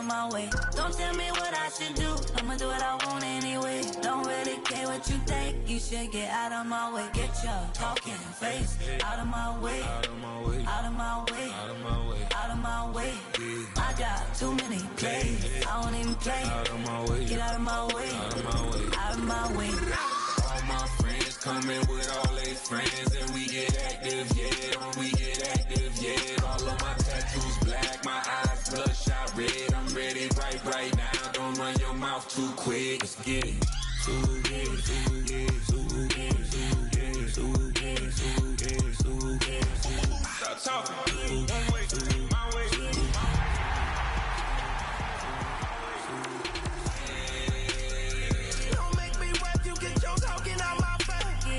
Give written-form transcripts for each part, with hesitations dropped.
my way. Don't tell me what I should do, I'ma do what I want anyway. Don't really care what you think, you should get out of my way. Get your talking face out of my way. Out of my way. Out of my way. Out of my way. Out of my way. I got too many plays, I don't even play. Out of my way. Get out of my way. Out of my way. Out of my way. All my friends coming with all their friends, and we get active, yeah. We get active, yeah. All of my tattoos black, my eyes bloodshot red. I'm ready right now. Don't run your mouth too quick. Let's get it. Stop talking. One way, my way. Don't make me rap, you get your talking out my face.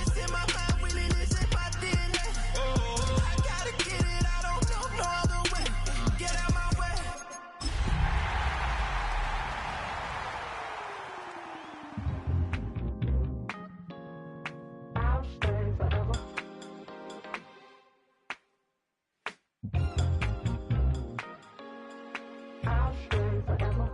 It's in my mind, really, this in my DNA. I gotta get it, I don't know no other way. Get out my way. I'll stay forever. I'll stay forever.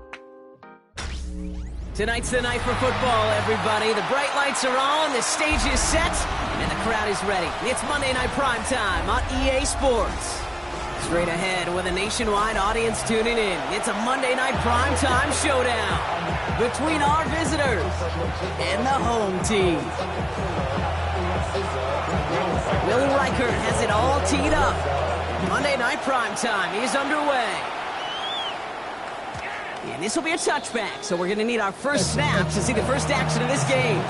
Tonight's the night for football, everybody. The bright lights are on, the stage is set, and the crowd is ready. It's Monday Night Primetime on EA Sports. Straight ahead with a nationwide audience tuning in. It's a Monday Night Primetime showdown between our visitors and the home team. Willie Reichert has it all teed up. Monday Night Primetime is underway. And this will be a touchback, so we're going to need our first snap to see the first action of this game.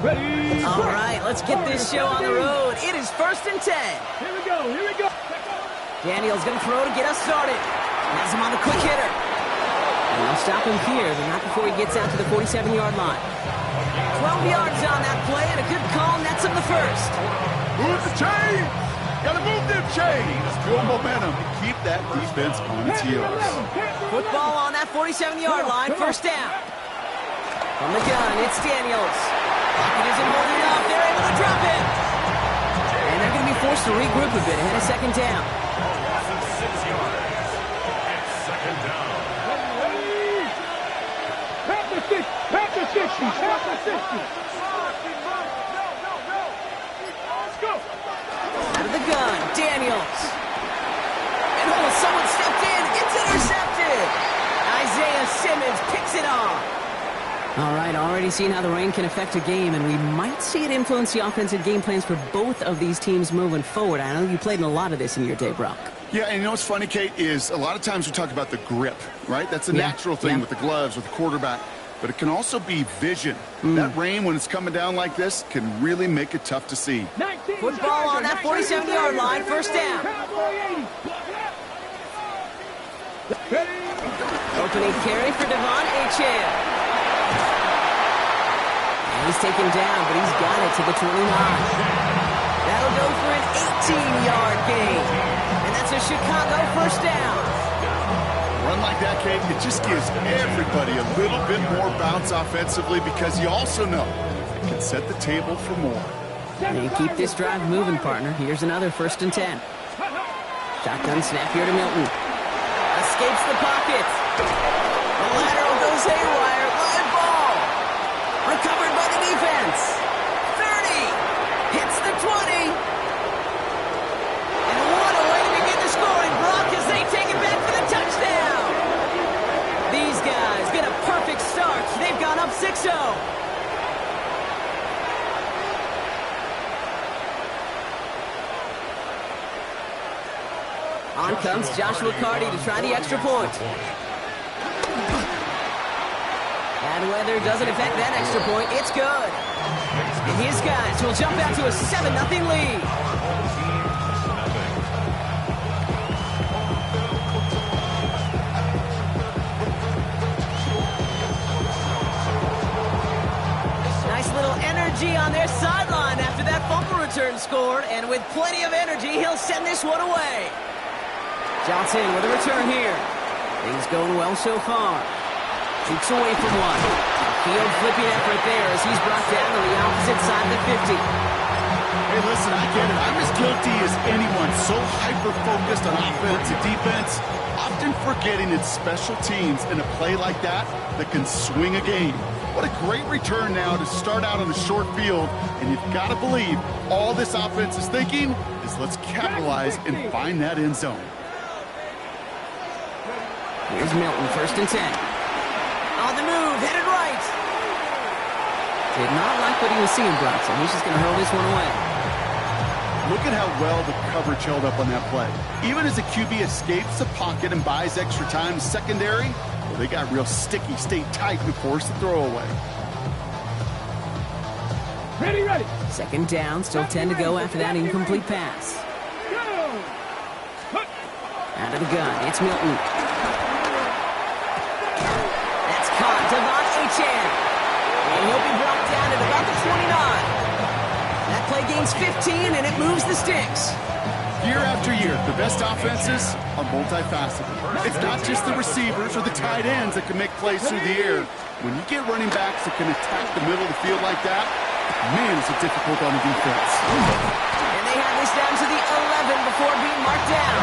Ready? All right, let's get this show on the road. It is 1st and 10. Here we go, here we go. Daniel's going to throw to get us started. Has him on the quick hitter. And they'll stop him here, but not before he gets out to the 47-yard line. 12 yards on that play, and a good call nets him the first. Move the chains! Gotta move them chains! Build momentum. Keep that defense on its heels. Football on that 47-yard line, first down. From the gun, it's Daniels. Pocket isn't holding up. They're able to drop it. And they're going to be forced to regroup a bit ahead of second down. 6 yards. It's second down. Pat the 60. Pat the 60. Pat the 60. Let's go. Out of the gun, Daniels. And someone stepped in. It's intercepted. Isaiah Simmons picks it off. All right, already seen how the rain can affect a game, and we might see it influence the offensive game plans for both of these teams moving forward. I know you played in a lot of this in your day, Brock. Yeah, and you know what's funny, Kate, is a lot of times we talk about the grip, right? That's a natural thing with the gloves, with the quarterback. But it can also be vision. That rain, when it's coming down like this, can really make it tough to see. Football on that 47-yard line, first down. Opening carry for Devon Achane. He's taken down, but he's got it to the 29. That'll go for an 18-yard gain. And that's a Chicago first down. Run like that, Kate, it just gives everybody a little bit more bounce offensively because you also know it can set the table for more. And keep this drive moving, partner. Here's another 1st and 10. Shotgun snap here to Milton. Escapes the pocket. The lateral goes haywire. Live ball. Recovered by the defense. 30. Hits the 20. And what a way to begin the scoring block as they take it back for the touchdown. These guys get a perfect start. They've gone up 6-0. On comes Joshua Carty to try the extra point. Bad weather doesn't affect that extra point. It's good. And his guys will jump out to a 7-0 lead. Nice little energy on their sideline. and scored, and with plenty of energy, he'll send this one away. Johnson with a return here. Things going well so far. Shoots away from one. Field flipping effort there as he's brought down to the opposite side of the 50. Hey, listen, I get it. I'm as guilty as anyone. So hyper-focused on offense and defense, often forgetting it's special teams in a play like that can swing a game. What a great return now to start out on a short field, and you've got to believe all this offense is thinking is let's capitalize and find that end zone. Here's Milton, 1st and 10. On the move, headed right. Did not like what he was seeing, Bronson. He's just going to hurl this one away. Look at how well the coverage held up on that play. Even as the QB escapes the pocket and buys extra time secondary, well, they got real sticky, stayed tight, and forced the throw away. Ready. 2nd down, still 10 to go after that incomplete pass. Out of the gun, it's Milton. That's caught, Devon Achane. And he'll be brought down at about the 29. That play gains 15, and it moves the sticks. Year after year, the best offenses are multifaceted. It's not just the receivers or the tight ends that can make plays through the air. When you get running backs that can attack the middle of the field like that, man, is it difficult on the defense. And they have this down to the 11 before being marked down.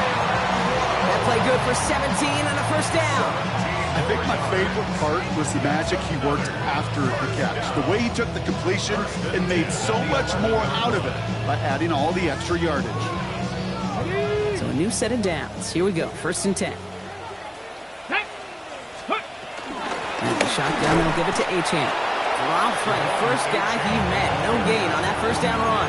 That play good for 17 and a 1st down. I think my favorite part was the magic he worked after the catch. The way he took the completion and made so much more out of it by adding all the extra yardage. So a new set of downs. Here we go, 1st and 10. And the shotgun, they'll give it to Achane. Drop play, first guy he met. No gain on that 1st down run.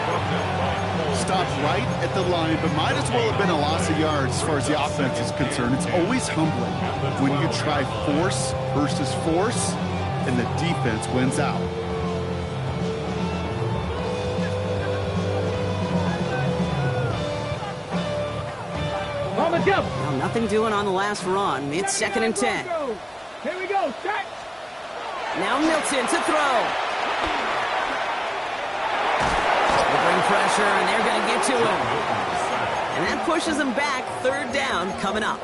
Stopped right at the line, but might as well have been a loss of yards as far as the offense is concerned. It's always humbling when you try force versus force, and the defense wins out. Well, nothing doing on the last run. It's 2nd and 10. Here we go. Check. Now Milton to throw. They bring pressure, and they're going to get to him. And that pushes him back. 3rd down coming up.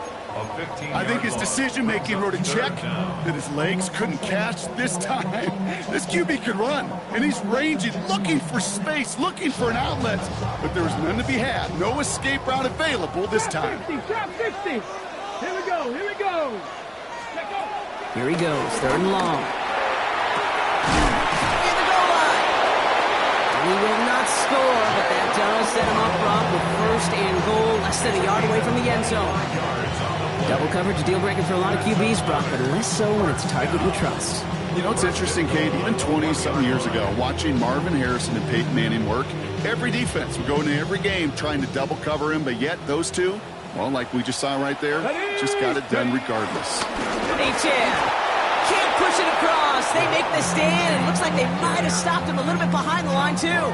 I think his decision-making wrote a check that his legs couldn't catch this time. This QB can run, and he's ranging, looking for space, looking for an outlet. But there was none to be had. No escape route available this time. Trap 50. Here we go. Here he goes, 3rd and long. In the goal line. He will not score, but that does set him up front with 1st and goal, less than a yard away from the end zone. Double coverage, deal breaker for a lot of QBs, Brock, but less so when it's a target you trust. You know, it's interesting, Kate, even 20-something years ago, watching Marvin Harrison and Peyton Manning work, every defense would go into every game trying to double cover him, but yet those two, well, like we just saw right there, just got it done regardless. Achane can't push it across. They make the stand. It looks like they might have stopped him a little bit behind the line, too.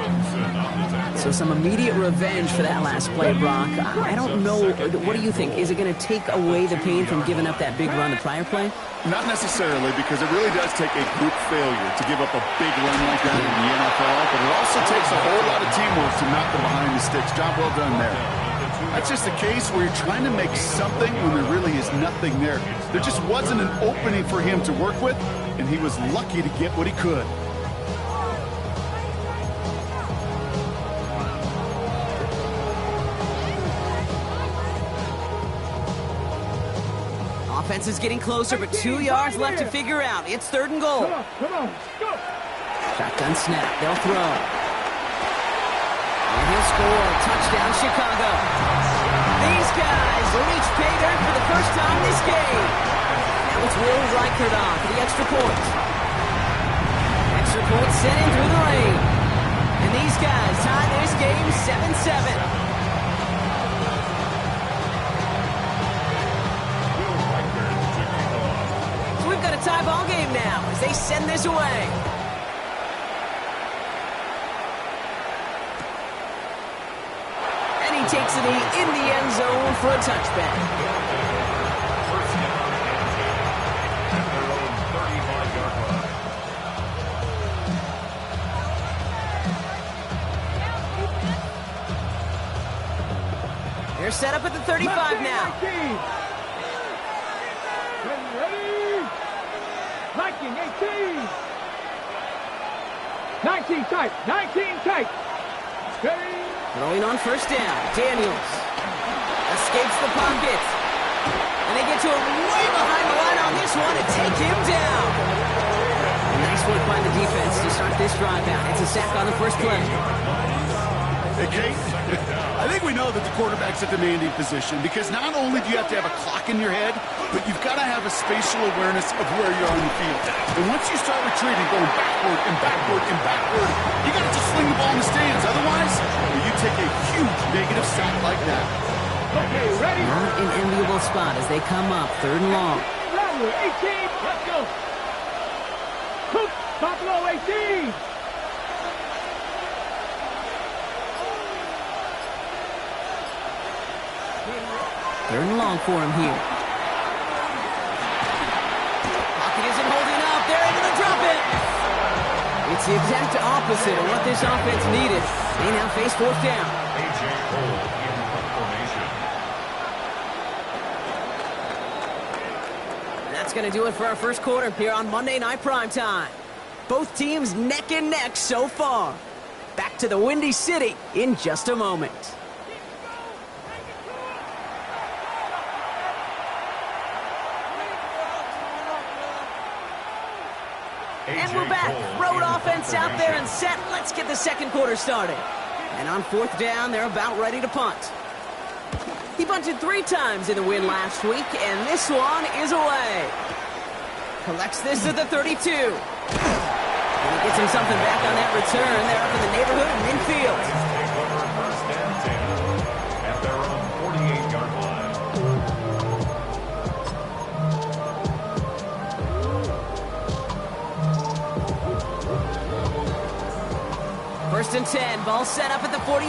So some immediate revenge for that last play, Brock. I don't know. What do you think? Is it going to take away the pain from giving up that big run the prior play? Not necessarily, because it really does take a group failure to give up a big run like that in the NFL, but it also takes a whole lot of teamwork to knock them behind the sticks. Job well done there. That's just a case where you're trying to make something when there really is nothing there. There just wasn't an opening for him to work with, and he was lucky to get what he could. Offense is getting closer, but 2 yards left to figure out. It's 3rd and goal. Come on. Go. Shotgun snap. They'll throw. And he'll score. Touchdown, Chicago. These guys reach pay dirt for the first time this game. Now it's Will Reichert on for the extra point. Extra point sent in through the lane. And these guys tie this game 7-7. So we've got a tie ball game now as they send this away. Takes it in the end zone for a touchback. At their own 35-yard line. They're set up at the 35 now. Ready? 19, 18. 19 tight. 19 tight. Ready? Throwing on first down. Daniels escapes the pocket. And they get to him way behind the line on this one and take him down. A nice work by the defense to start this drive out. It's a sack on the first play. Hey, Kate, I think we know that the quarterback's a demanding position because not only do you have to have a clock in your head, but you've got to have a spatial awareness of where you are on the field. And once you start retreating, going backward and backward and backward, you got to just sling the ball in the stands. Otherwise, you take a huge negative sack like that. Okay, ready? Not an enviable spot as they come up, 3rd and long. Rattler, 18. Let's go. Cook, Buffalo, 18. Third and long for him here. Pocket isn't holding up. They're able to drop it. It's the exact opposite of what this offense needed. They now face 4th down. A.J. Cole in formation. That's going to do it for our first quarter here on Monday Night Primetime. Both teams neck and neck so far. Back to the Windy City in just a moment. And we're back. Road offense out there and set. Let's get the second quarter started. And on 4th down, they're about ready to punt. He punted 3 times in the win last week, and this one is away. Collects this at the 32. And he gets him something back on that return. They're up in the neighborhood of midfield. Take over 1st and 10 at their own 48-yard line. 1st and 10. Ball set up at the 48.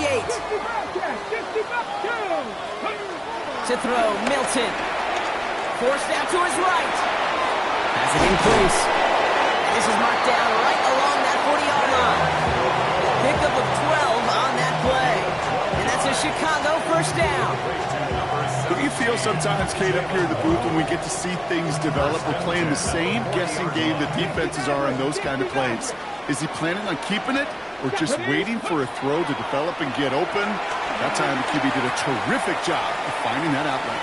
To throw, Milton. Forced out to his right. Has it in place. And this is marked down right along that 40-yard line. Pickup of 12 on that play. And that's a Chicago 1st down. Don't you feel sometimes, Kate, up here in the booth when we get to see things develop? We're playing the same guessing game that defenses are on those kind of plays. Is he planning on keeping it or just waiting for a throw to develop and get open? That time the QB did a terrific job of finding that outlet.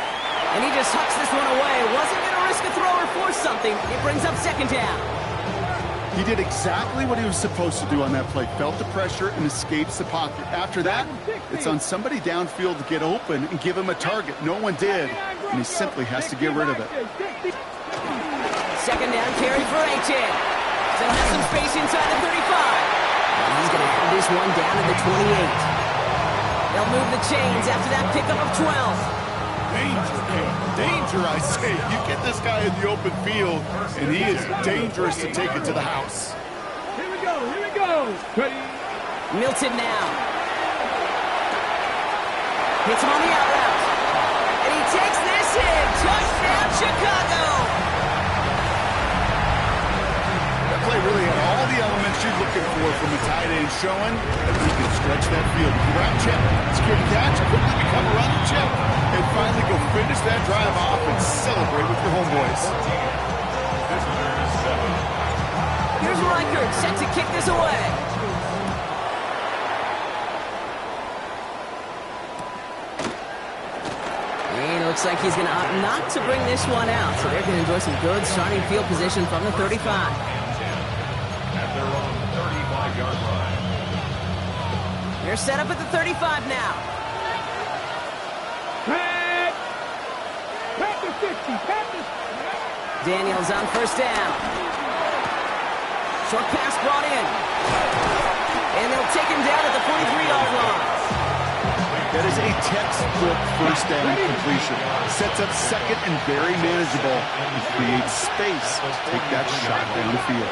And he just hucks this one away. Wasn't going to risk a throw or force something. It brings up 2nd down. He did exactly what he was supposed to do on that play. Felt the pressure and escapes the pocket. After that, it's on somebody downfield to get open and give him a target. No one did, and he simply has to get rid of it. 2nd down carry for Achane. Still has some space inside the 35. And he's going to have this one down to the 28. They'll move the chains after that pickup of 12. Danger, Kate. Danger, I say. You get this guy in the open field, and he is dangerous to take it to the house. Here we go. Here we go. Ready? Milton now. Hits him on the out route. And he takes this in. Touchdown, Chicago. That play really had all the elements you're looking for from a tight end, showing that he can stretch that field. Grab check, secure the catch, quickly become a running check, and finally go finish that drive off and celebrate with your homeboys. Here's Reichert set to kick this away. And it looks like he's going to opt not to bring this one out, so they're going to enjoy some good starting field position from the 35. At their own 35-yard line. They're set up at the 35 now. Pat the 50. Daniels on 1st down. Short pass brought in. And they'll take him down at the 43-yard line. That is a textbook 1st down completion. Sets up 2nd and very manageable and creates space to take that shot down the field.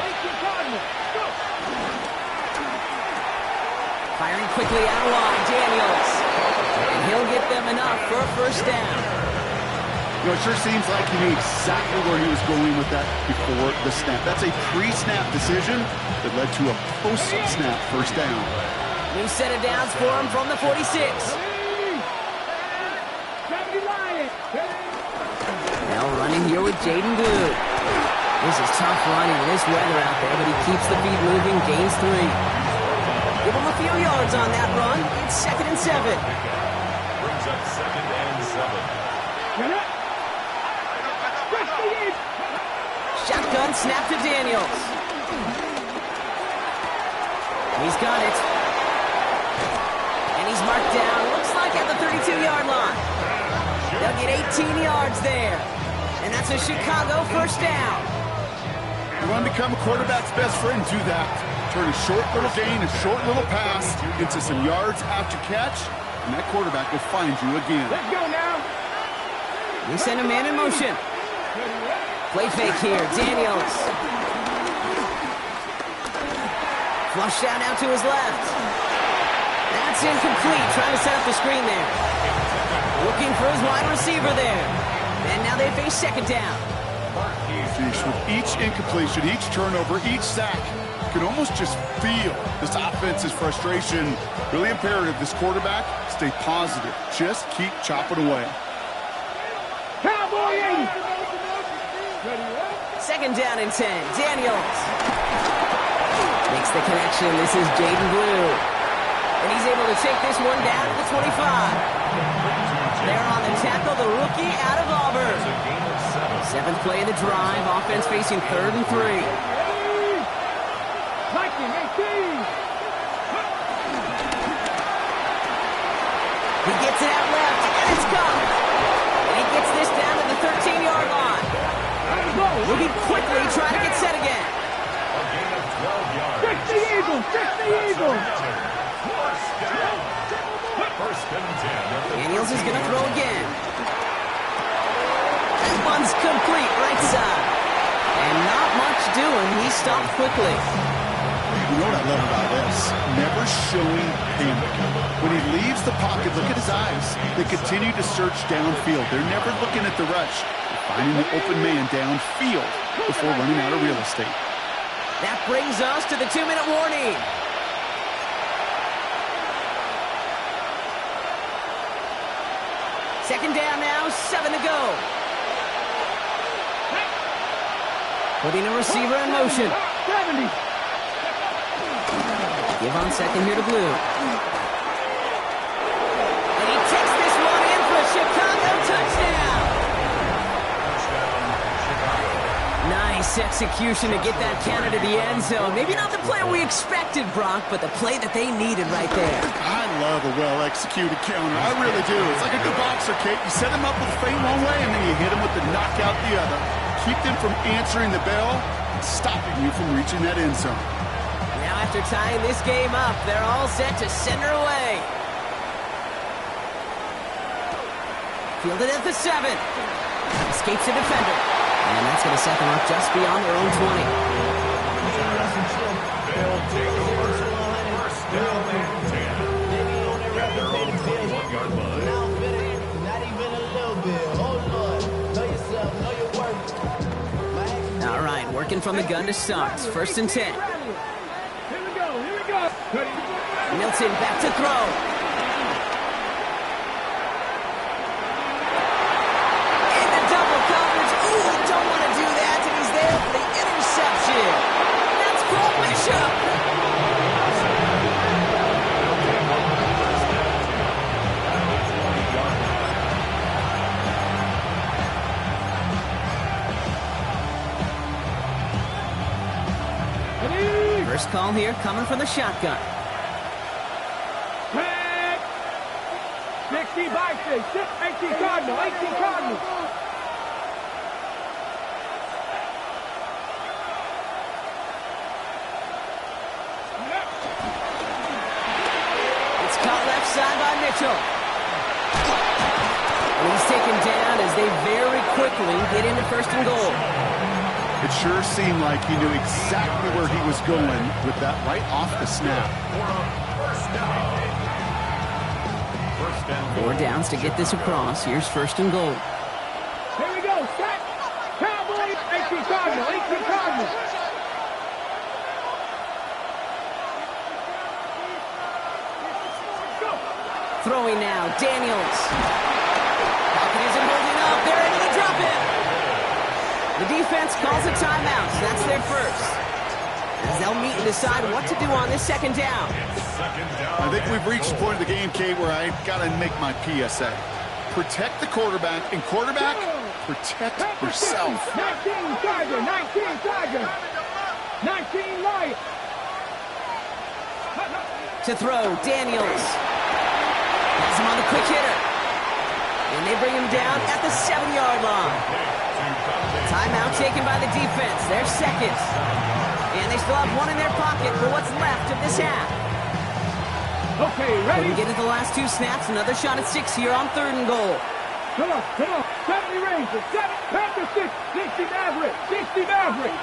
Firing quickly out wide, Daniels. And he'll get them enough for a 1st down. You know, it sure seems like he knew exactly where he was going with that before the snap. That's a pre-snap decision that led to a post-snap 1st down. New set of downs for him from the 46. Now running here with Jaden Blue. This is tough running in this weather out there, but he keeps the feet moving, gains 3. Give him a few yards on that run. It's 2nd and 7. Brings up 2nd and 7. Shotgun snap to Daniels. He's got it. And he's marked down, looks like at the 32-yard line. They'll get 18 yards there. And that's a Chicago first down. You want to become a quarterback's best friend, do that. Turn a short little gain, a short little pass into some yards after catch, and that quarterback will find you again. Let's go now. We send a man in motion. Play fake here, Daniels. Flushed out to his left. That's incomplete, trying to set up the screen there. Looking for his wide receiver there. And now they face 2nd down. With each incompletion, each turnover, each sack, you can almost just feel this offense's frustration. Really imperative, this quarterback, stay positive. Just keep chopping away. Cowboy 80. 2nd down and 10. Daniels makes the connection. This is Jaden Blue. And he's able to take this one down to the 25. There on the tackle, the rookie out of Auburn. 7th play of the drive. Offense facing 3rd and 3. 19, 18. He gets it out left, and it's gone. And he gets this down to the 13-yard line. Moving quickly, trying to get set again. A gain of 12 yards. 60 Eagles, 60 Eagles. First and 10. Daniels is going to throw again. That one's complete, right side. And not much doing. He stopped quickly. You know what I love about this? Never showing panic. When he leaves the pocket, look at his eyes. They continue to search downfield. They're never looking at the rush. They're finding the open man downfield before running out of real estate. That brings us to the 2-minute warning. Second down now, 7 to go. Putting a receiver in motion. 70. Give on second here to Blue. And he takes this one in for a Chicago touchdown. Nice execution to get that counter to the end zone. Maybe not the play we expected, Brock, but the play that they needed right there. I love a well-executed counter. I really do. It's like a good boxer, Kate. You set him up with a feint one way, and then you hit him with the knockout the other. Keep them from answering the bell and stopping you from reaching that end zone. Now after tying this game up, they're all set to send her away. Fielded at the 7. Escapes the defender. And that's going to set them up just beyond their own 20. They'll take over. First down and 10. At their own 21-yard line. Not even a little bit. Oh, Lord. Know yourself. Know your worth. All right, working from the gun to start. 1st and 10. Here we go. Here we go. Milton back to throw. In the double coverage. Ooh, don't want to do that. And he's there for the interception. That's Cole Bishop. First call here coming from the shotgun. 60 by 6, 18 Cardinal, 18 Cardinal. It's caught left side by Mitchell. And he's taken down as they very quickly get into 1st and goal. It sure seemed like he knew exactly where he was going with that right off the snap. Four downs to get this across. Here's 1st and goal. Here we go. Set. Cowboys. 18 Cardinal. 18 Cardinal. Throwing now. Daniels. isn't holding up. They're able to drop it. The defense calls a timeout, so that's their first. As they'll meet and decide what to do on this second down. I think we've reached the point of the game, Kate, where I got to make my PSA. Protect the quarterback, and quarterback, protect yourself. 19 Tiger, 19 Tiger, 19 Lion. To throw, Daniels. Has him on the quick hitter. And they bring him down at the 7-yard line. Timeout taken by the defense. Their second. And they still have one in their pocket for what's left of this half. Okay, ready? Couldn't get into the last 2 snaps. Another shot at 6 here on 3rd and goal. Come on. 70 Rangers, 7, Panther 6, 60 Maverick, 60 Maverick.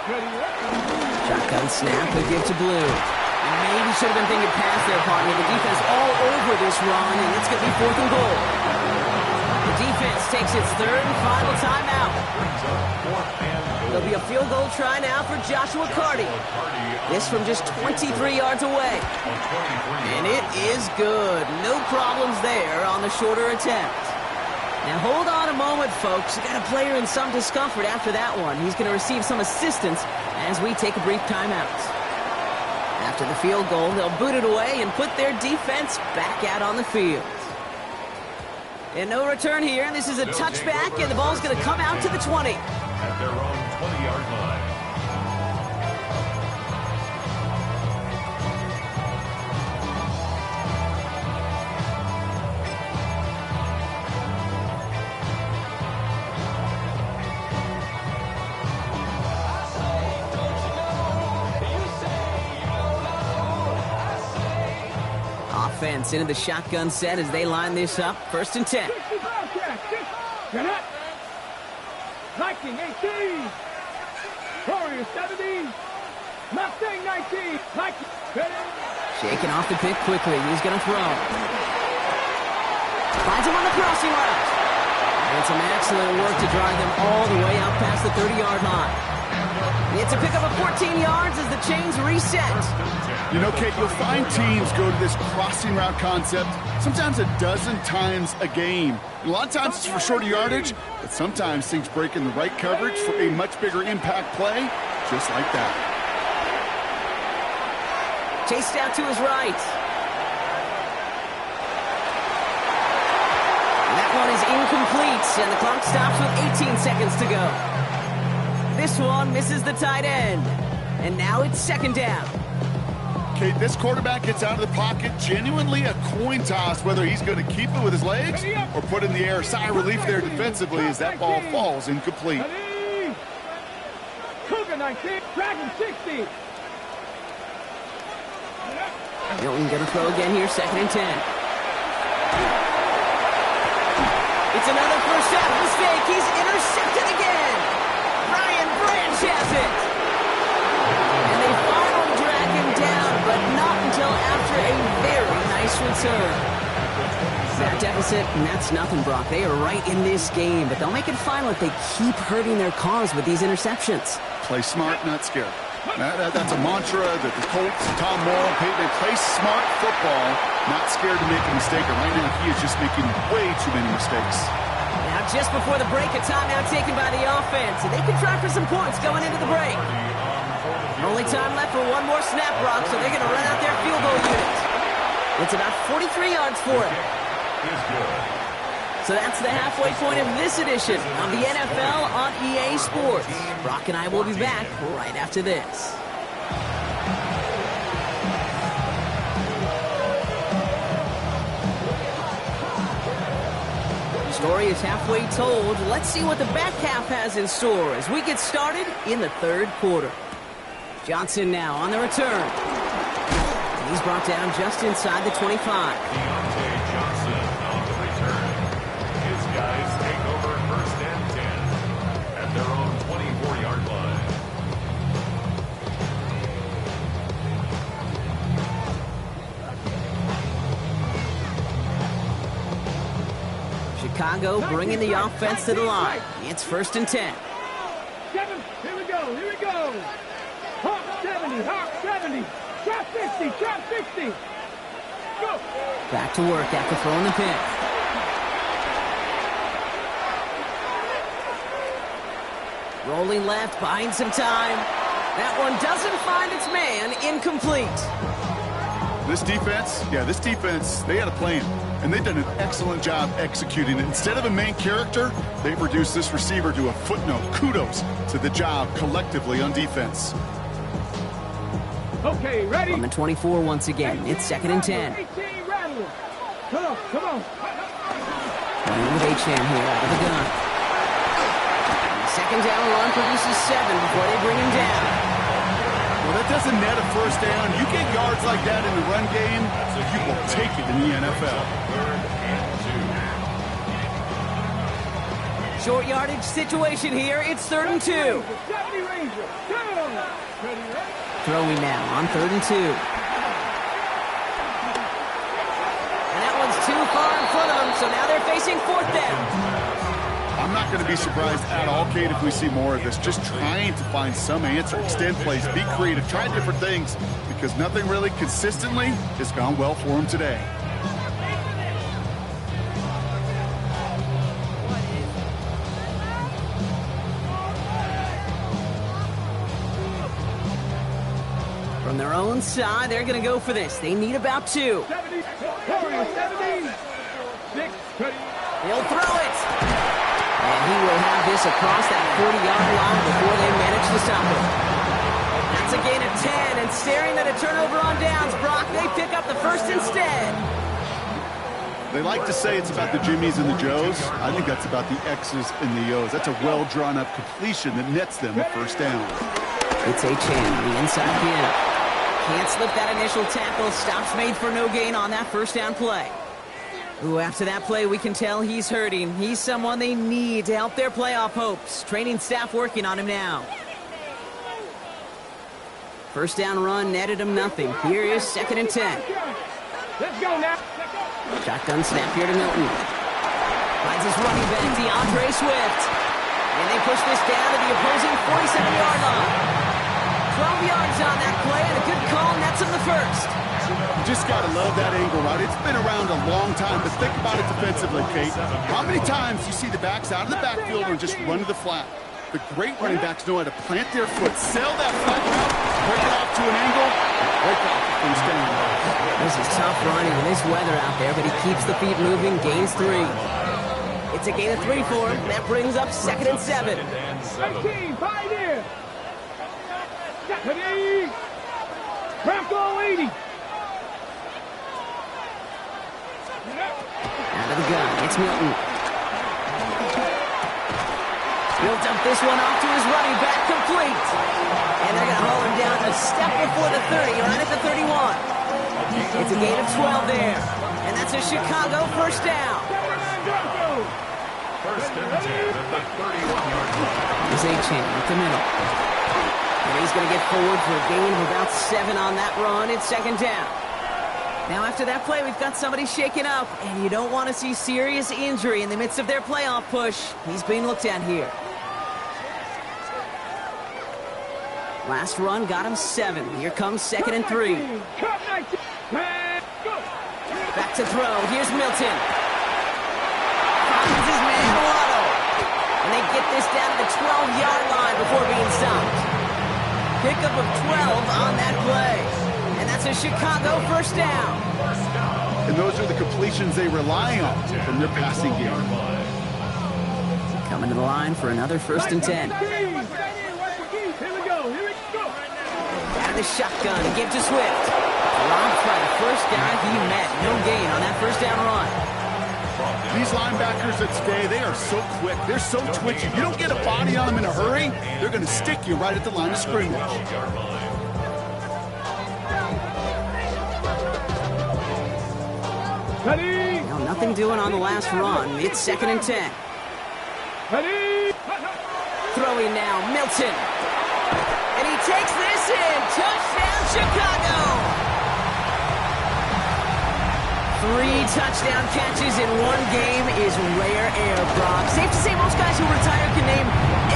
Ready? Shotgun snap, they give to Blue. And maybe should have been thinking pass there, partner. The defense all over this run, and it's going to be 4th and goal. The defense takes its 3rd and final timeout. There'll be a field goal try now for Joshua Carty. This from just 23 yards away. And it is good. No problems there on the shorter attempt. Now hold on a moment, folks. You got a player in some discomfort after that one. He's going to receive some assistance as we take a brief timeout. After the field goal, they'll boot it away and put their defense back out on the field. And no return here. This is a touchback, and the ball's going to come out to the 20. At their own 20-yard line. Offense into the shotgun set as they line this up. 1st and 10. Get up. Viking 18. Warrior 17. Mustang 19. Viking. Shaking off the pick quickly. He's going to throw. Finds him on the crossing route. And some excellent work to drive them all the way out past the 30-yard line. It's a pickup of 14 yards as the chains reset. You know, Kate, you'll find teams go to this crossing route concept sometimes a dozen times a game. And a lot of times it's for shorter yardage, but sometimes things break in the right coverage for a much bigger impact play, just like that. Chased out to his right. And that one is incomplete, and the clock stops with 18 seconds to go. This one misses the tight end. And now it's 2nd down. Kate, this quarterback gets out of the pocket, genuinely a coin toss whether he's going to keep it with his legs or put in the air. Sigh of relief there defensively as that ball falls incomplete. Cougar 19, Dragon 60. Milton going to throw again here, 2nd and 10. It's another first half mistake. He's intercepted again. Ryan Branch has it. And they finally drag him down, but not until after a very nice return. That deficit, and that's nothing, Brock. They are right in this game, but they'll make it final if they keep hurting their cause with these interceptions. Play smart, not scared. That's a mantra that the Colts, Tom Morrow, Peyton, play smart football, not scared to make a mistake. And right now, he is just making way too many mistakes. Now, just before the break, a timeout taken by the offense, and they can try for some points going into the break. Only time left for one more snap, Brock, so they're going to run out their field goal unit. It's about 43 yards for it. So that's the halfway point of this edition of the NFL on EA Sports. Brock and I will be back right after this. The story is halfway told. Let's see what the back half has in store as we get started in the 3rd quarter. Johnson now on the return. He's brought down just inside the 25. Chicago bringing the offense to the line. It's 1st and 10. 7, here we go. Hawk 70, drop 50, go. Back to work after throwing the pick. Rolling left, buying some time. That one doesn't find its man. Incomplete. This defense, they had a plan, and they've done an excellent job executing it. Instead of a main character, they've reduced this receiver to a footnote. Kudos to the job collectively on defense. Okay, ready? From the 24 once again. It's 2nd and 10. Come on. Playing with H-Man here out of the gun. And the 2nd down run produces 7 before they bring him down. Well, that doesn't net a first down. You get yards like that in the run game, so you will take it in the NFL. Short yardage situation here. It's 3rd and 2. Throwing now on 3rd and 2. And that one's too far in front of them, so now they're facing 4th down. I'm not going to be surprised at all, Kate, if we see more of this. Just trying to find some answer, extend plays, be creative, try different things, because nothing really consistently has gone well for them today. From their own side, they're going to go for this. They need about 2. 70, 40, 76, He'll throw it. And he will have this across that 40-yard line before they manage to stop him. That's a gain of 10, and staring at a turnover on downs, Brock, they pick up the first instead. They like to say it's about the Jimmies and the Joes. I think that's about the X's and the O's. That's a well-drawn-up completion that nets them a first down. It's H-Man, the inside kid. Can't slip that initial tackle. Stops made for no gain on that first down play. Ooh, after that play, we can tell he's hurting. He's someone they need to help their playoff hopes. Training staff working on him now. First down run netted him nothing. Here is 2nd and 10. Let's go now. Shotgun snap here to Milton. Finds his running back, DeAndre Swift. And they push this down to the opposing 47-yard line. 12 yards on that play, and a good call nets him the first. You just got to love that angle route. It's been around a long time, but think about it defensively, Kate. How many times you see the backs out of the backfield and just run to the flat? The great running backs know how to plant their foot, sail that flat route, break it off to an angle, break off the first down. This is tough running in this weather out there, but he keeps the feet moving, gains 3. It's a gain of 3 for him. That brings up 2nd and 7. 13, fight in. Ready? Bronco 80. Out of the gun, it's Milton. Built up this one off to his running back, complete. And they're going to haul him down a step before the 30, right at the 31. It's a gain of 12 there. And that's a Chicago first down. First and 10 at the 31-yard line. Here's A-Chain up the middle. And he's going to get forward for a gain of about 7 on that run. It's 2nd down. Now after that play, we've got somebody shaken up, and you don't want to see serious injury in the midst of their playoff push. He's being looked at here. Last run got him 7. Here comes 2nd and 3. Back to throw. Here's Milton. Finds his man Waddle. And they get this down to the 12-yard line before being stopped. Pickup of 12 on that play. And that's a Chicago first down. And those are the completions they rely on from their passing game. Coming to the line for another 1st and 10. Here we go. Out of the shotgun, give to Swift. Robbed by the first guy he met. No gain on that first down run. These linebackers that stay, they are so quick. They're so twitchy. You don't get a body on them in a hurry, they're going to stick you right at the line of scrimmage. Ready? Now nothing doing on the last run. It's 2nd and 10. Ready? Throwing now, Milton. And he takes this in. Touchdown, Chicago. 3 touchdown catches in one game is rare air, Brock. Safe to say most guys who retire can name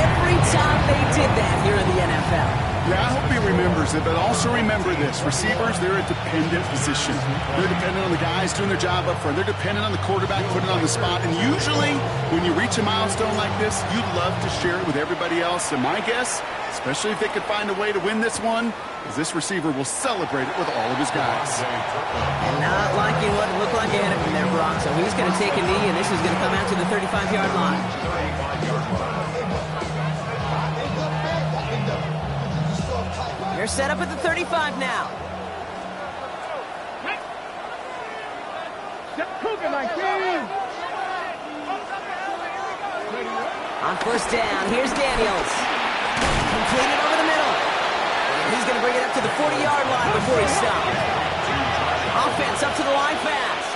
every time they did that here in the NFL. Yeah, I hope he remembers it, but also remember this. Receivers, they're a dependent position. They're dependent on the guys doing their job up front. They're dependent on the quarterback putting it on the spot. And usually, when you reach a milestone like this, you'd love to share it with everybody else. And my guess, especially if they could find a way to win this one, is this receiver will celebrate it with all of his guys. And not liking what it looked like ahead of him there, Brock. So he's going to take a knee, and this is going to come out to the 35-yard line. They're set up at the 35 now. On first down, here's Daniels. Completed over the middle. And he's going to bring it up to the 40-yard line before he stops. Offense up to the line fast.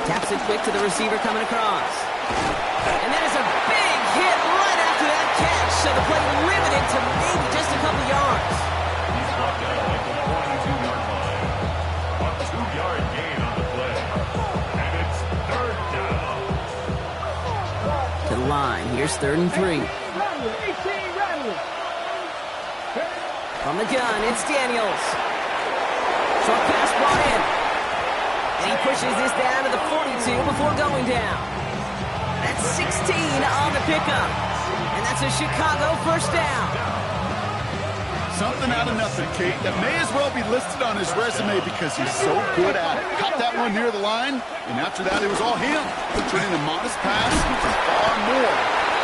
Taps it quick to the receiver coming across. And that is a big hit right after that catch. So the play limited to maybe just a couple yards. He's brought down at the 42-yard line. A 2-yard gain on the play. And it's third down. To the line. Here's 3rd and 3. From the gun, it's Daniels. Short pass brought in. And he pushes this down to the 42 before going down. That's 16 on the pickup. And that's a Chicago first down. Something out of nothing, Kate. That may as well be listed on his resume because he's so good at it. Caught that one near the line, and after that, it was all him. Turning a modest pass into far more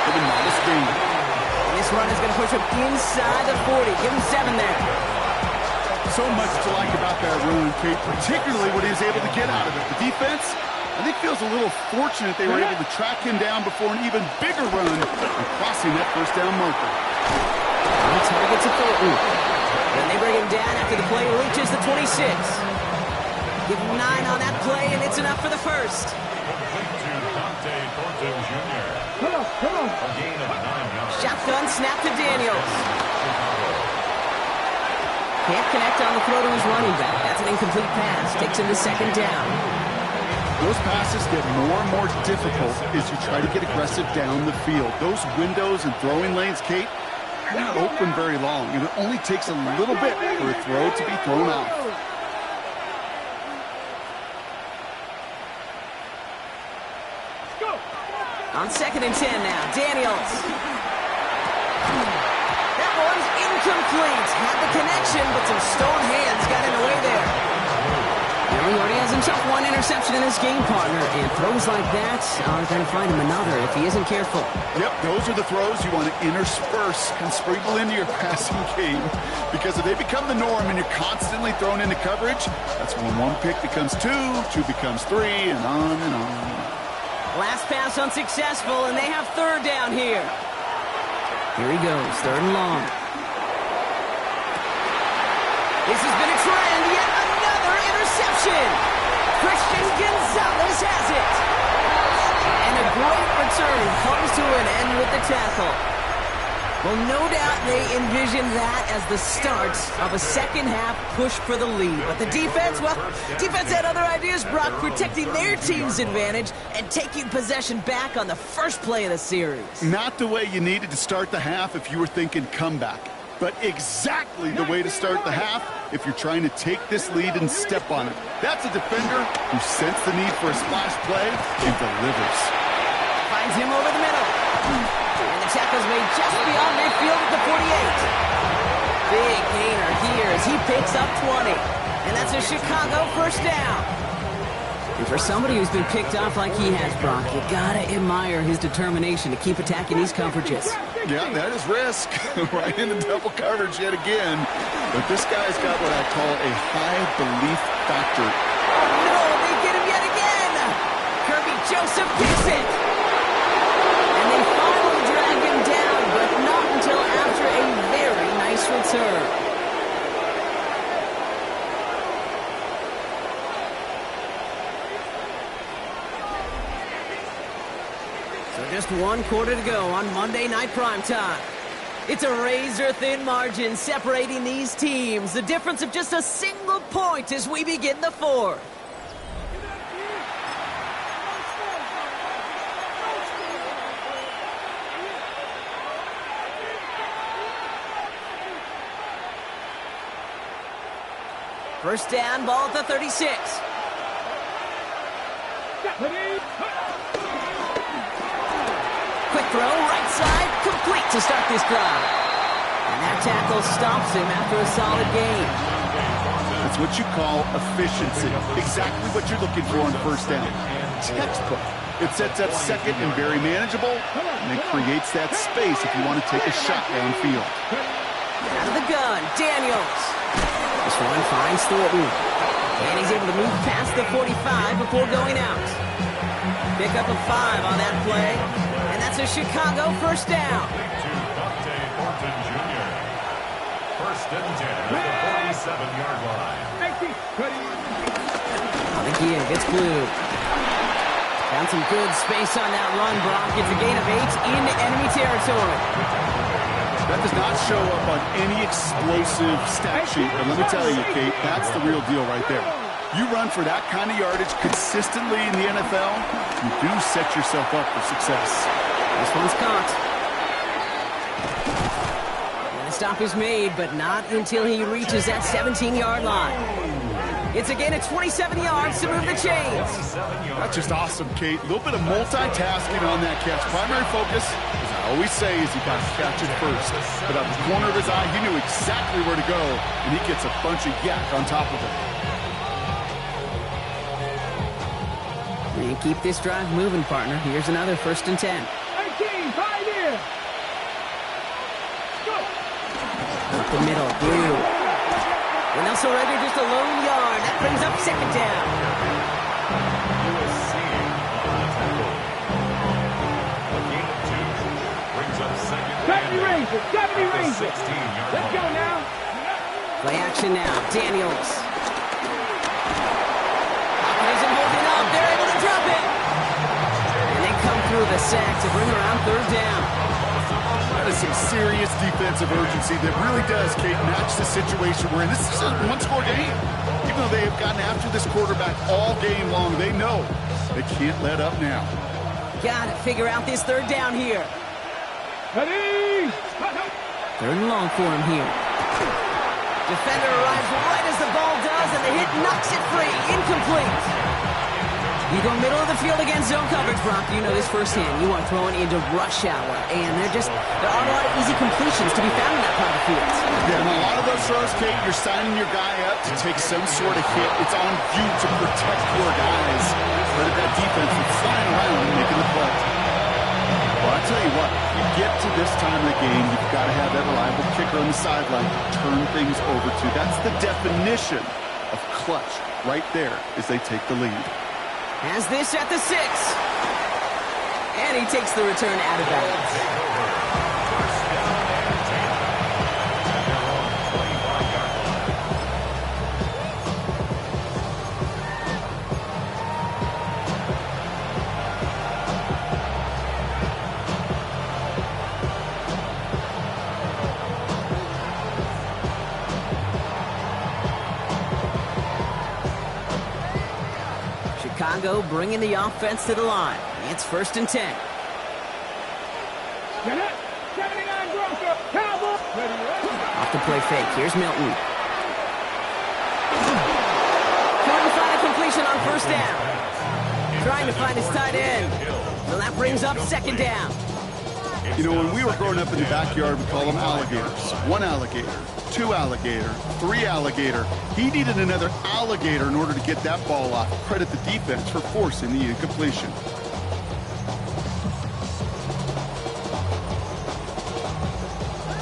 than a modest gain. And this run is going to push him inside the 40. Give him 7 there. So much to like about that run, Kate, particularly what he was able to get out of it. The defense, I think, feels a little fortunate they were able to track him down before an even bigger run and crossing that first down marker. On target to Thornton. And they bring him down after the play reaches the 26. Give him 9 on that play, and it's enough for the first. Shotgun snap to Daniels. Can't connect on the throw to his running back. That's an incomplete pass. Takes him to 2nd down. Those passes get more and more difficult as you try to get aggressive down the field. Those windows and throwing lanes, Kate, are not open very long, and it only takes a little bit for a throw to be thrown off. On 2nd and 10 now, Daniels. That one's incomplete. Had the connection, but some stone hands got in the way there. You know, he already has himself 1 interception in this game, partner, and throws like that are going to find him another if he isn't careful. Yep, those are the throws you want to intersperse and sprinkle into your passing game, because if they become the norm and you're constantly thrown into coverage, that's when 1 pick becomes 2, 2 becomes 3, and on and on. Last pass unsuccessful, and they have 3rd down here. Here he goes, 3rd and long. This has been a trend, yet another interception. Christian Gonzalez has it. And a great return comes to an end with the tackle. Well, no doubt they envisioned that as the start of a second-half push for the lead. But the defense, well, defense had other ideas, Brock, protecting their team's advantage and taking possession back on the first play of the series. Not the way you needed to start the half if you were thinking comeback, but exactly the way to start the half if you're trying to take this lead and step on it. That's a defender who sensed the need for a splash play and delivers. Finds him over the middle. And the tackle's made just beyond midfield at the 48. Big gainer here as he picks up 20. And that's a Chicago first down. And for somebody who's been picked off like he has, Brock, you gotta admire his determination to keep attacking these coverages. Yeah, that is risk. Right into double coverage yet again. But this guy's got what I call a high belief factor. No, they get him yet again. Kirby Joseph gets it. And they finally drag him down, but not until after a very nice return. So just 1 quarter to go on Monday Night Primetime. It's a razor-thin margin separating these teams. The difference of just a single point as we begin the fourth. First down, ball at the 36. Quick throw, right side, complete to start this drive. And that tackle stops him after a solid gain. That's what you call efficiency. Exactly what you're looking for on first down. Textbook. It sets up second and very manageable, and it creates that space if you want to take a shot downfield. Out of the gun, Daniels. This one finds Thornton. And he's able to move past the 45 before going out. Pick up a 5 on that play. And that's a Chicago first down. First and 10 at the 47-yard line. Again, gets blue. Found some good space on that run, Brock. Gets a gain of 8 into enemy territory. That does not show up on any explosive stat sheet, but let me tell you, Kate, that's the real deal right there. You run for that kind of yardage consistently in the NFL, you do set yourself up for success. This one's caught. And the stop is made, but not until he reaches that 17-yard line. It's a gain of 27 yards to move the chains. That's just awesome, Kate. A little bit of multitasking on that catch. Primary focus, as I always say, is you got to catch it first. But out of the corner of his eye, he knew exactly where to go, and he gets a bunch of yak on top of it. And keep this drive moving, partner. Here's another first and 10. 18, 5 here. Go. Up the middle, blue. And also Rager just a lone yard. That brings up second down. Deputy Ranger, Deputy Ranger. Let's go now. Play action now. Daniels. Pocket isn't holding up. They're able to drop it. And they come through the sack to bring around third down. That is some serious defensive urgency that really does, Kate, match the situation we're in. This is a one-score game. Even though they have gotten after this quarterback all game long, they know they can't let up now. Got to figure out this third down here. Ready. Third and long for him here. Defender arrives right as the ball does, and the hit knocks it free. Incomplete. You go middle of the field against zone coverage, Brock. You know this firsthand. You are throwing into rush hour, and there aren't a lot of easy completions to be found in that part of the field. Yeah, and a lot of those throws, Kate, you're signing your guy up to take some sort of hit. It's on you to protect your guys. Credit that defense for flying around and making the play. Well, I tell you what, you get to this time of the game, you've got to have that reliable kicker on the sideline to turn things over to. That's the definition of clutch right there as they take the lead. Has this at the 6. And he takes the return out of bounds. Chicago bringing the offense to the line. It's first and 10. Off the play fake. Here's Milton. Trying to find a completion on first down. Trying to find his tight end. So that brings up second down. You know, when we were growing up in the backyard, we call them alligators. 1 alligator, 2 alligator, 3 alligator. He needed another alligator in order to get that ball off. Credit the defense for forcing the incompletion.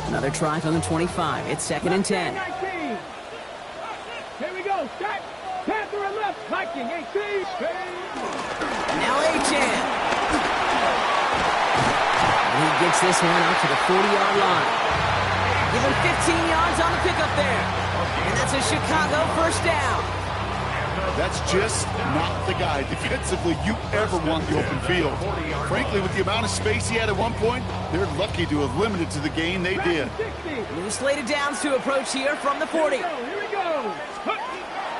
Another try from the 25. It's second and 10. Here we go. Start. Panther and left. Viking 18. Now A-Chan. And he gets this one out to the 40-yard line. Give him 15 yards on the pickup there. And that's a Chicago first down. That's just not the guy defensively you ever want the open field. Frankly, with the amount of space he had at one point, they're lucky to have limited to the gain they did. New slated downs to approach here from the 40. Here we go.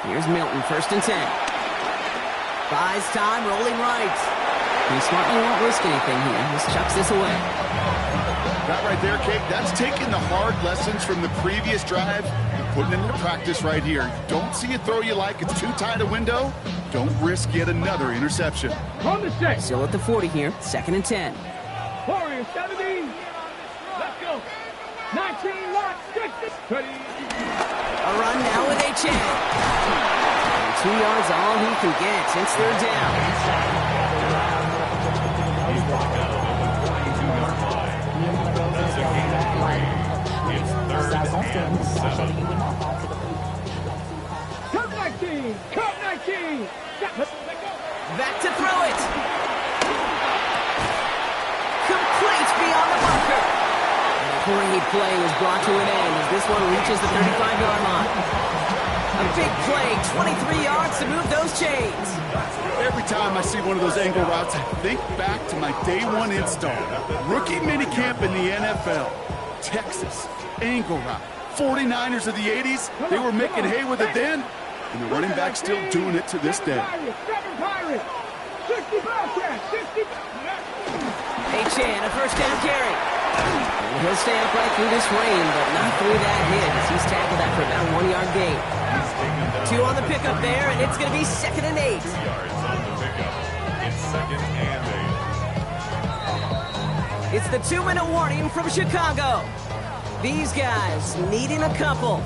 Here's Milton, 1st and 10. Buys time, rolling right. He smartly won't risk anything here. Just chucks this away. That right there, Kate, that's taking the hard lessons from the previous drive and putting it into practice right here. You don't see a throw you like, it's too tight a window, don't risk yet another interception. On the set. Still at the 40 here, 2nd and 10. Warriors 17. Let's go. 19, lock, 60. 30. A run now with H.A. 2 yards all he can get. It's 3rd down. Cup 19. Back to throw it. Complete beyond the bunker. And a great play was brought to an end as this one reaches the 35-yard line. A big play, 23 yards to move those chains. Every time I see one of those angle routes, I think back to my day one install. Rookie minicamp in the NFL. Texas, angle route. 49ers of the 80s, they were making hay with it then, and the running back's still doing it to this day. H.A. a 1st down carry. And he'll stay upright through this rain, but not through that hit as he's tackled after about a 1-yard gain. 2 on the pickup there, and it's going to be 2nd and 8. 2 yards on the pickup. It's 2nd and 8. It's the 2-minute warning from Chicago. These guys needing a couple.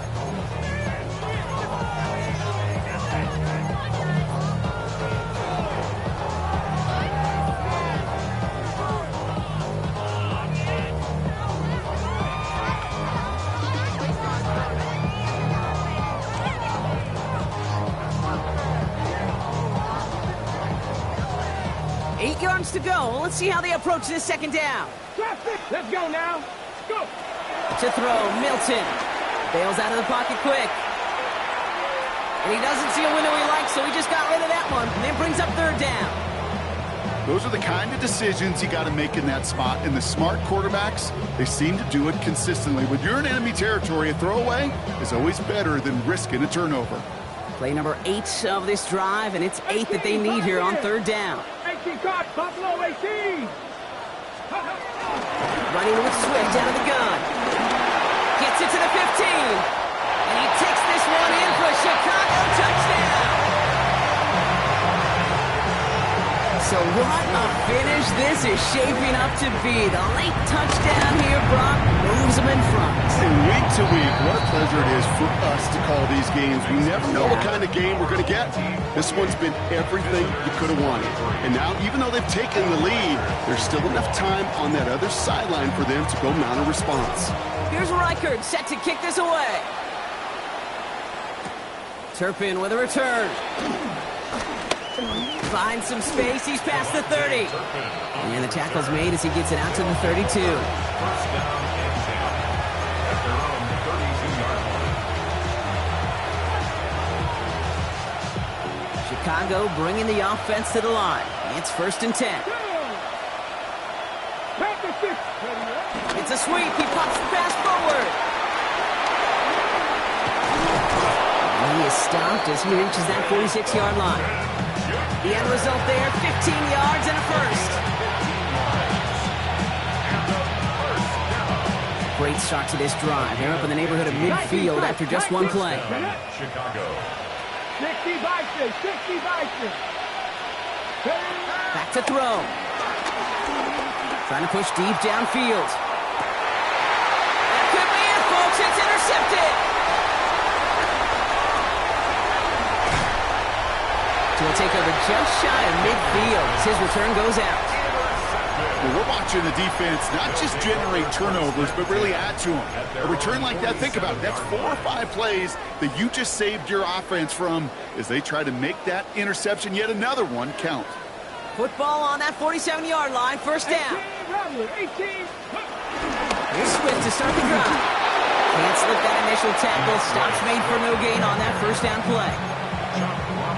Eight yards to go. Let's see how they approach this 2nd down. Let's go now. Go. To throw, Milton. Bails out of the pocket quick. And he doesn't see a window he likes, so he just got rid of that one. And then brings up 3rd down. Those are the kind of decisions you got to make in that spot. And the smart quarterbacks, they seem to do it consistently. When you're in enemy territory, a throwaway is always better than risking a turnover. Play number 8 of this drive, and it's 8 that they need here on 3rd down. 18 caught, Buffalo 18. Running with Swift out of the gun. Gets it to the 15. And he takes this one in for a Chicago touchdown. So what a finish this is shaping up to be. The late touchdown here, Brock, moves them in front. And week to week, what a pleasure it is for us to call these games. We never know what kind of game we're going to get. This one's been everything you could have wanted. And now, even though they've taken the lead, there's still enough time on that other sideline for them to go mount a response. Here's Reichert set to kick this away. Turpin with a return. Finds some space. He's past the 30. And the tackle's made as he gets it out to the 32. 1st down and 10 at their own 32-yard line. Chicago bringing the offense to the line. It's 1st and 10. It's a sweep. He pops the pass forward. And he is stopped as he reaches that 46-yard line. The end result there, 15 yards and a 1st. Great start to this drive. They're up in the neighborhood of midfield after just one play. Chicago. 60 Bison, 60 Bison. Back to throw. Trying to push deep downfield. That could be it, folks. It's intercepted. So he'll take over just shy of midfield as his return goes out. Well, we're watching the defense not just generate turnovers, but really add to them. A return like that, think about it. That's 4 or 5 plays that you just saved your offense from as they try to make that interception, yet another one, count. Football on that 47-yard line, 1st down. 18. Here's Swift to start the drive. Can't slip that initial tackle. Stops made for no gain on that 1st down play.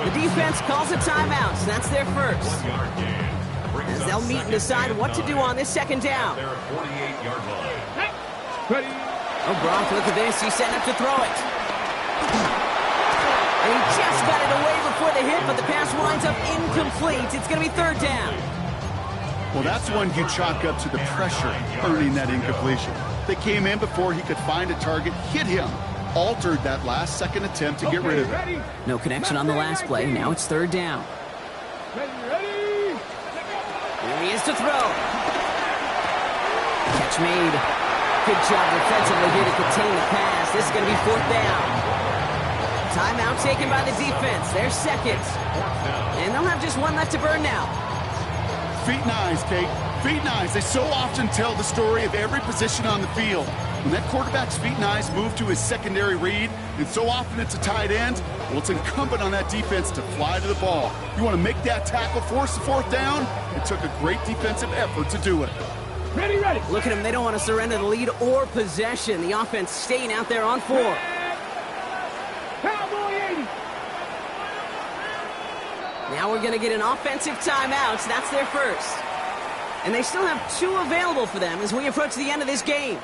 The defense calls a timeout, so that's their first. 1 yard gain. As they'll meet and decide what to do on this second down. Their 48-yard line. Ready. Oh, Gronk, look at this. He's setting up to throw it. And he just got it away before the hit, but the pass winds up incomplete. It's going to be third down. Well, that's one you chalk up to the pressure earning that incompletion. They came in before he could find a target, hit him, altered that last-second attempt to get rid of it. No connection on the last play. Now it's third down. Ready. Here he is to throw. Catch made. Good job defensively here to contain the pass. This is going to be fourth down. Timeout taken by the defense. Their second. And they'll have just one left to burn now. Feet and eyes, Kate. Feet and eyes. They so often tell the story of every position on the field. When that quarterback's feet and eyes move to his secondary read, and so often it's a tight end, well, it's incumbent on that defense to fly to the ball. You want to make that tackle, force the fourth down? It took a great defensive effort to do it. Ready. Look at them. They don't want to surrender the lead or possession. The offense staying out there on 4. Cowboy 80. Now we're going to get an offensive timeout. So that's their first. And they still have 2 available for them as we approach the end of this game.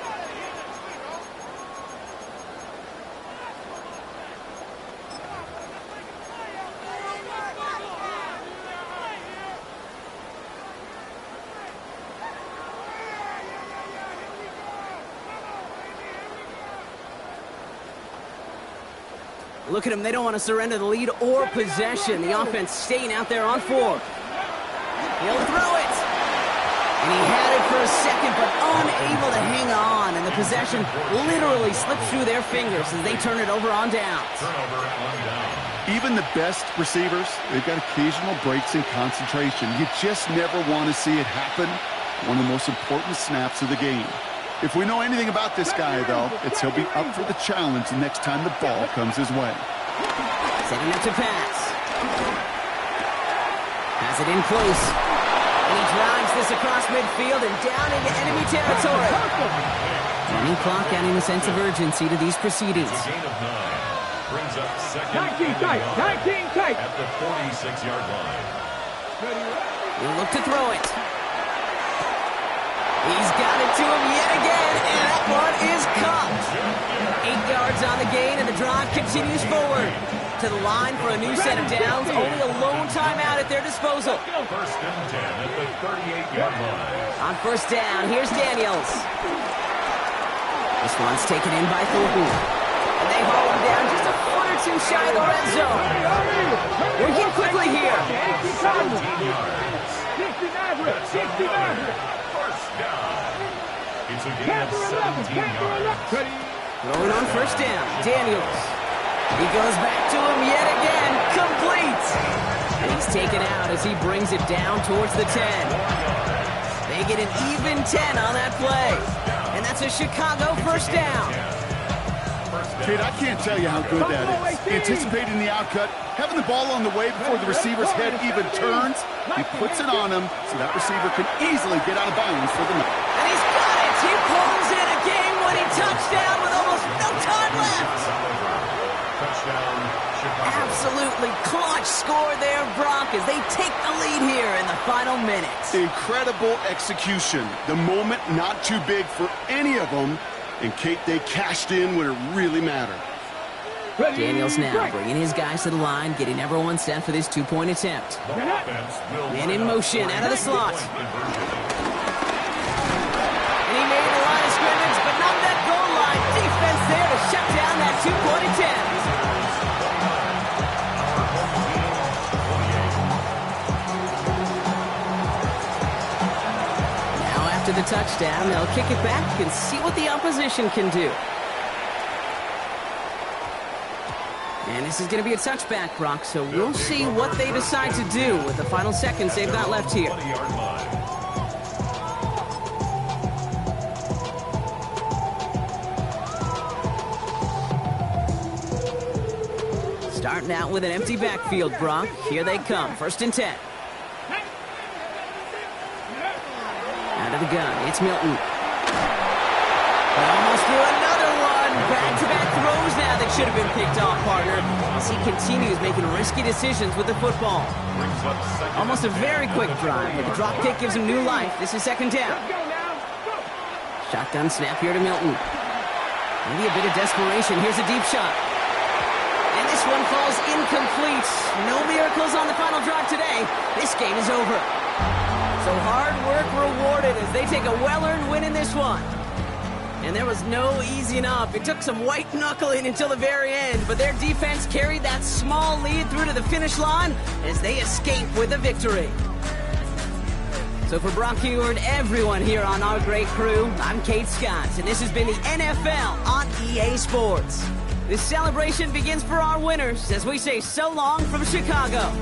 Look at them. They don't want to surrender the lead or possession. The offense staying out there on 4. He'll throw it. And he had it for a second, but unable to hang on. And the possession literally slipped through their fingers as they turn it over on downs. Turnover on down. Even the best receivers, they've got occasional breaks in concentration. You just never want to see it happen. One of the most important snaps of the game. If we know anything about this guy, though, it's he'll be up for the challenge the next time the ball comes his way. Setting up to pass. Has it in close. And he drives this across midfield and down into enemy territory. Running clock adding a sense of urgency to these proceedings. It's a gain of 9. Brings up second 19 tight. 19 tight. at the 46-yard line. He'll look to throw it. He's got it to him yet again, and that one is caught. 8 yards on the gain, and the drive continues forward. To the line for a new set of downs. Only a lone timeout at their disposal. First and 10 at the 38-yard line. On first down, here's Daniels. This one's taken in by Thornton. And they haul him down just a foot or 2 shy of the red zone. Working quickly here. 17 yards. 60 Maverick. First down. It's a gain of 17 yards. Throwing on first down, Daniels. He goes back to him yet again, complete. And he's taken out as he brings it down towards the 10. They get an even 10 on that play. And that's a Chicago first down. Kate, I can't tell you how good that is. Anticipating the outcut, having the ball on the way before the receiver's head even turns, he puts it on him so that receiver can easily get out of bounds for the night. And he's got it. He pulls in a game-winning touchdown with almost no time left. Touchdown, Chicago. Absolutely clutch score there, Brock, as they take the lead here in the final minutes. Incredible execution. The moment not too big for any of them. And Kate, they cashed in when it really mattered. Daniels now bringing his guys to the line, getting everyone set for this 2-point attempt. The offense will Man in line up motion for out of the a slot. two-point conversion. And he made the line of scrimmage, but not that goal line. Defense there to shut down that 2-point attempt. Now after the touchdown, they'll kick it back and see what the opposition can do. And this is going to be a touchback, Brock, so we'll see what they decide to do with the final seconds they've got left here. 20-yard line. Starting out with an empty backfield, Brock. Here they come. First and 10. Out of the gun. It's Milton. But almost threw another one. Back-to-back throws now. that should have been picked off, partner, as he continues making risky decisions with the football. Almost a very quick drive, but the drop kick gives him new life. This is second down. Shotgun snap here to Milton. Maybe a bit of desperation. Here's a deep shot. And this one falls incomplete. No miracles on the final drive today. This game is over. So hard work rewarded as they take a well-earned win in this one. And there was no easing up. It took some white knuckling until the very end, but their defense carried that small lead through to the finish line as they escape with a victory. So for Brock Heward, everyone here on our great crew, I'm Kate Scott, and this has been the NFL on EA Sports. This celebration begins for our winners as we say so long from Chicago.